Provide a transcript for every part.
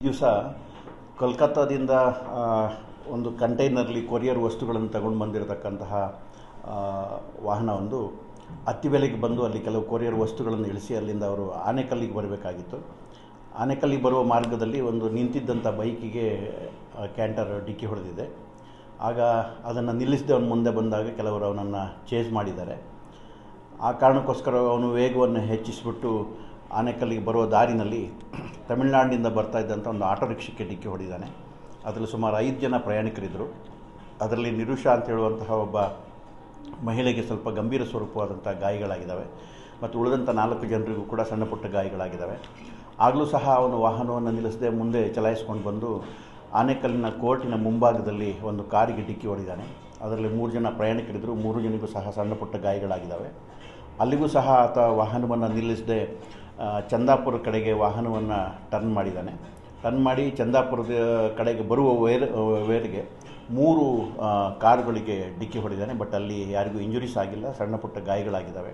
ದಿವಸ ಕೋಲ್ಕತ್ತಾದಿಂದ ಒಂದು ಕಂಟೈನರ್ಲಿ ಕೊರಿಯರ್ ವಸ್ತುಗಳನ್ನು ತಗೊಂಡು ಬಂದಿರತಕ್ಕಂತಹ ವಾಹನ ಒಂದು ಅತ್ತಿ ಬೆಲೆಗೆ ಬಂದು ಅಲ್ಲಿ ಕೆಲವು ಕೊರಿಯರ್ ವಸ್ತುಗಳನ್ನು ಇಳಿಸಿ ಅಲ್ಲಿಂದ ಅವರು ಆನೇಕಲ್ಲಿಗೆ ಬರಬೇಕಾಗಿತ್ತು. ಆನೇಕಲ್ಲಿಗೆ ಬರುವ ಮಾರ್ಗದಲ್ಲಿ ಒಂದು ನಿಂತಿದ್ದಂಥ ಬೈಕಿಗೆ ಕ್ಯಾಂಟರ್ ಡಿಕ್ಕಿ ಹೊಡೆದಿದೆ. ಆಗ ಅದನ್ನು ನಿಲ್ಲಿಸದೆ ಅವನು ಮುಂದೆ ಬಂದಾಗ ಕೆಲವರು ಅವನನ್ನು ಚೇಸ್ ಮಾಡಿದ್ದಾರೆ. ಆ ಕಾರಣಕ್ಕೋಸ್ಕರ ಅವನು ವೇಗವನ್ನು ಹೆಚ್ಚಿಸಿಬಿಟ್ಟು ಆನೇಕಲ್ಲಿಗೆ ಬರುವ ದಾರಿನಲ್ಲಿ ತಮಿಳುನಾಡಿನಿಂದ ಬರ್ತಾ ಇದ್ದಂಥ ಒಂದು ಆಟೋ ರಿಕ್ಷಕ್ಕೆ ಡಿಕ್ಕಿ ಹೊಡೆದಿದ್ದಾನೆ. ಅದರಲ್ಲಿ ಸುಮಾರು 5 ಜನ ಪ್ರಯಾಣಿಕರಿದ್ದರು. ಅದರಲ್ಲಿ ನಿರುಷಾ ಅಂತ ಹೇಳುವಂತಹ ಒಬ್ಬ ಮಹಿಳೆಗೆ ಸ್ವಲ್ಪ ಗಂಭೀರ ಸ್ವರೂಪವಾದಂಥ ಗಾಯಗಳಾಗಿದ್ದಾವೆ ಮತ್ತು ಉಳಿದಂಥ 4 ಜನರಿಗೂ ಕೂಡ ಸಣ್ಣ ಪುಟ್ಟ ಗಾಯಗಳಾಗಿದ್ದಾವೆ. ಆಗಲೂ ಸಹ ಅವನು ವಾಹನವನ್ನು ನಿಲ್ಲಿಸದೆ ಮುಂದೆ ಚಲಾಯಿಸ್ಕೊಂಡು ಬಂದು ಆನೇಕಲ್ಲಿನ ಕೋರ್ಟಿನ ಮುಂಭಾಗದಲ್ಲಿ ಒಂದು ಕಾರಿಗೆ ಡಿಕ್ಕಿ ಹೊಡೆದಿದ್ದಾನೆ. ಅದರಲ್ಲಿ 3 ಜನ ಪ್ರಯಾಣಿಕರಿದ್ದರು. 3 ಜನರಿಗೂ ಸಹ ಸಣ್ಣ ಪುಟ್ಟ ಗಾಯಗಳಾಗಿದ್ದಾವೆ. ಅಲ್ಲಿಗೂ ಸಹ ಆತ ವಾಹನವನ್ನು ನಿಲ್ಲಿಸದೆ ಚಂದಾಪುರ ಕಡೆಗೆ ವಾಹನವನ್ನು ಟರ್ನ್ ಮಾಡಿದ್ದಾನೆ. ಟರ್ನ್ ಮಾಡಿ ಚಂದಾಪುರದ ಕಡೆಗೆ ಬರುವ ವೇರ್ಗೆ 3 ಕಾರುಗಳಿಗೆ ಡಿಕ್ಕಿ ಹೊಡೆದಿದ್ದಾನೆ. ಬಟ್ ಅಲ್ಲಿ ಯಾರಿಗೂ ಇಂಜುರೀಸ್ ಆಗಿಲ್ಲ, ಸಣ್ಣ ಪುಟ್ಟ ಗಾಯಗಳಾಗಿದ್ದಾವೆ.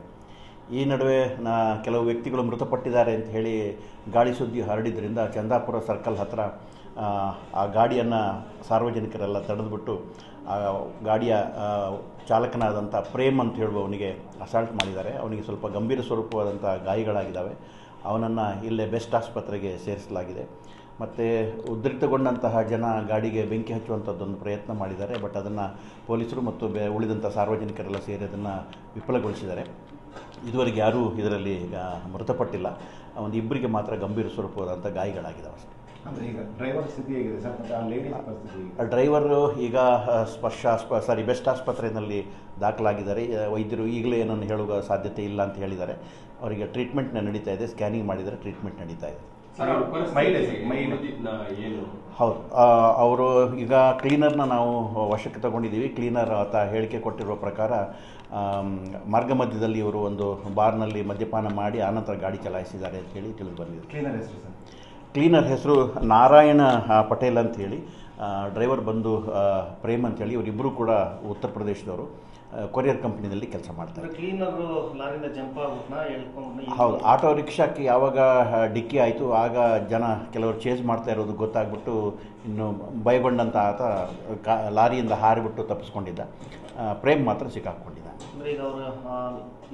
ಈ ನಡುವೆ ಕೆಲವು ವ್ಯಕ್ತಿಗಳು ಮೃತಪಟ್ಟಿದ್ದಾರೆ ಅಂತ ಹೇಳಿ ಗಾಳಿ ಸುದ್ದಿ ಹರಡಿದ್ದರಿಂದ ಚಂದಾಪುರ ಸರ್ಕಲ್ ಹತ್ತಿರ ಆ ಗಾಡಿಯನ್ನು ಸಾರ್ವಜನಿಕರೆಲ್ಲ ತಡೆದುಬಿಟ್ಟು ಆ ಗಾಡಿಯ ಚಾಲಕನಾದಂಥ ಪ್ರೇಮ್ ಅಂತ ಹೇಳುವವನಿಗೆ ಅಸಾಲ್ಟ್ ಮಾಡಿದ್ದಾರೆ. ಅವನಿಗೆ ಸ್ವಲ್ಪ ಗಂಭೀರ ಸ್ವರೂಪವಾದಂಥ ಗಾಯಗಳಾಗಿದ್ದಾವೆ. ಅವನನ್ನು ಇಲ್ಲೇ ಬೆಸ್ಟ್ ಆಸ್ಪತ್ರೆಗೆ ಸೇರಿಸಲಾಗಿದೆ. ಮತ್ತು ಉದ್ರಿಕ್ತಗೊಂಡಂತಹ ಜನ ಗಾಡಿಗೆ ಬೆಂಕಿ ಹಚ್ಚುವಂಥದ್ದೊಂದು ಪ್ರಯತ್ನ ಮಾಡಿದ್ದಾರೆ. ಬಟ್ ಅದನ್ನು ಪೊಲೀಸರು ಮತ್ತು ಉಳಿದಂಥ ಸಾರ್ವಜನಿಕರೆಲ್ಲ ಸೇರಿ ಅದನ್ನು ವಿಫಲಗೊಳಿಸಿದ್ದಾರೆ. ಇದುವರೆಗೆ ಯಾರೂ ಇದರಲ್ಲಿ ಮೃತಪಟ್ಟಿಲ್ಲ. ಒಂದು 2 ಮಾತ್ರ ಗಂಭೀರ ಸ್ವರೂಪವಾದಂಥ ಗಾಯಗಳಾಗಿದ್ದಾವೆ ಅಷ್ಟೇ. ಅಂದರೆ ಈಗ ಡ್ರೈವರ್ ಸ್ಥಿತಿ ಹೇಗಿದೆ ಸರ್? ಮತ್ತು ಆ ಲೇಡೀಸ್ ಪರಿಸ್ಥಿತಿ? ಡ್ರೈವರು ಈಗ ಬೆಸ್ಟ್ ಆಸ್ಪತ್ರೆಯಲ್ಲಿ ದಾಖಲಾಗಿದ್ದಾರೆ. ವೈದ್ಯರು ಈಗಲೇ ಏನನ್ನು ಹೇಳುವ ಸಾಧ್ಯತೆ ಇಲ್ಲ ಅಂತ ಹೇಳಿದ್ದಾರೆ. ಅವರಿಗೆ ಟ್ರೀಟ್ಮೆಂಟ್ ನಡೀತಾ ಇದೆ. ಸ್ಕ್ಯಾನಿಂಗ್ ಮಾಡಿದರೆ ಟ್ರೀಟ್ಮೆಂಟ್ ನಡೀತಾ ಇದೆ. ಹೌದು, ಅವರು ಈಗ ಕ್ಲೀನರ್ನ ನಾವು ವಶಕ್ಕೆ ತಗೊಂಡಿದ್ದೀವಿ. ಕ್ಲೀನರ್ ಆತ ಹೇಳಿಕೆ ಕೊಟ್ಟಿರುವ ಪ್ರಕಾರ ಮಾರ್ಗ ಮಧ್ಯದಲ್ಲಿ ಇವರು ಒಂದು ಬಾರ್ನಲ್ಲಿ ಮದ್ಯಪಾನ ಮಾಡಿ ಆನಂತರ ಗಾಡಿ ಚಲಾಯಿಸಿದ್ದಾರೆ ಅಂತ ಹೇಳಿ ತಿಳಿದು ಬಂದಿದೆ. ಕ್ಲೀನರ್ ಹೆಸರು ಸರ್? ಕ್ಲೀನರ್ ಹೆಸರು ನಾರಾಯಣ ಪಟೇಲ್ ಅಂಥೇಳಿ, ಡ್ರೈವರ್ ಬಂದು ಪ್ರೇಮ್ ಅಂಥೇಳಿ. ಇವರಿಬ್ಬರು ಕೂಡ ಉತ್ತರ ಪ್ರದೇಶದವರು, ಕೊರಿಯರ್ ಕಂಪ್ನಿಯಲ್ಲಿ ಕೆಲಸ ಮಾಡ್ತಾರೆ. ಕ್ಲೀನರು ಲಾರಿಯಿಂದ ಜಂಪ್ ಹೌದು, ಆಟೋ ರಿಕ್ಷಾಕ್ಕೆ ಯಾವಾಗ ಡಿಕ್ಕಿ ಆಯಿತು ಆಗ ಜನ ಕೆಲವರು ಚೇಸ್ ಮಾಡ್ತಾ ಇರೋದು ಗೊತ್ತಾಗ್ಬಿಟ್ಟು ಇನ್ನು ಭಯಗೊಂಡಂಥ ಆತ ಲಾರಿಯಿಂದ ಹಾರಿಬಿಟ್ಟು ತಪ್ಪಿಸ್ಕೊಂಡಿದ್ದ. ಪ್ರೇಮ್ ಮಾತ್ರ ಸಿಕ್ಕಾಕ್ಕೊಂಡಿದ್ದ.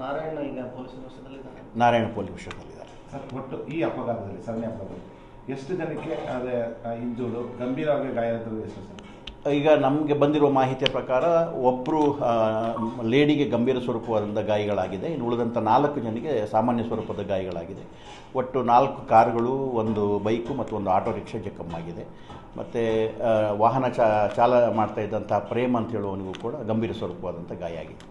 ನಾರಾಯಣ ಪೊಲೀಸ್ ವಶದಲ್ಲಿದ್ದಾರೆ. ಸರ್, ಒಟ್ಟು ಈ ಅಪಘಾತದಲ್ಲಿ, ಸರಣಿ ಅಪಘಾತದಲ್ಲಿ ಎಷ್ಟು ಜನಕ್ಕೆ ಅದೇ ಇಂಜೂರ್ಡು, ಗಂಭೀರವಾಗಿ ಗಾಯಾದರು ಎಷ್ಟು ಸರ್? ಈಗ ನಮಗೆ ಬಂದಿರುವ ಮಾಹಿತಿಯ ಪ್ರಕಾರ ಒಬ್ಬರು ಲೇಡಿಗೆ ಗಂಭೀರ ಸ್ವರೂಪವಾದ ಗಾಯಗಳಾಗಿದೆ. ಇನ್ನು ಉಳಿದಂಥ 4 ಜನರಿಗೆ ಸಾಮಾನ್ಯ ಸ್ವರೂಪದ ಗಾಯಗಳಾಗಿದೆ. ಒಟ್ಟು 4 ಕಾರುಗಳು, 1 ಬೈಕು ಮತ್ತು 1 ಆಟೋ ರಿಕ್ಷಾ ಜಖಮ್ಮಾಗಿದೆ. ಮತ್ತು ವಾಹನ ಚಾಲ ಮಾಡ್ತಾ ಇದ್ದಂಥ ಪ್ರೇಮ್ ಅಂತ ಹೇಳುವವನಿಗೂ ಕೂಡ ಗಂಭೀರ ಸ್ವರೂಪವಾದಂಥ ಗಾಯ ಆಗಿದೆ.